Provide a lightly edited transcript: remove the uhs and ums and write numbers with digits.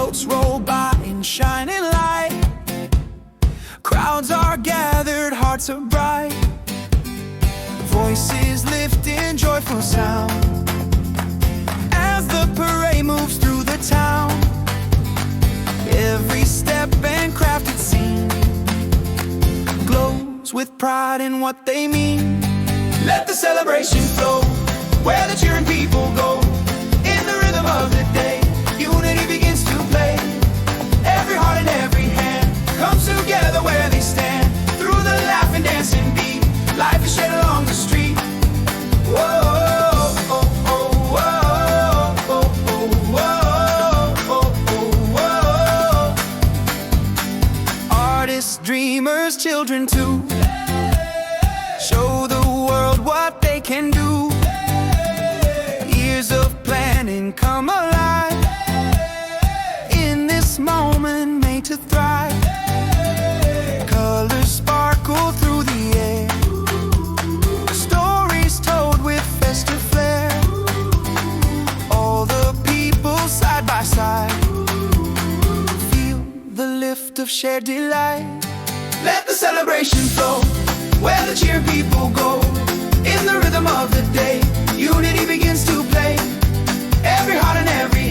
Boats roll by in shining light. Crowds are gathered, hearts are bright. Voices lift in joyful sound as the parade moves through the town. Every step and crafted scene glows with pride in what they mean. Let the celebration flow where the cheering people go. In the rhythm of the day, unity begins to play. Every heart and every hand comes together where they stand. Through the laughing, dancing beat, life is shed along the street. Whoa, oh, oh, whoa, oh, oh, whoa, oh, oh, whoa. Artists, dreamers, children too, show the world what they can do. Years of planning come alive in this moment made to thrive. Colors sparkle through the air, stories told with festive flair. All the people side by side feel the lift of shared delight. Let the celebration flow where the cheering people go. In the rhythm of the day, unity begins to play. Every heart and every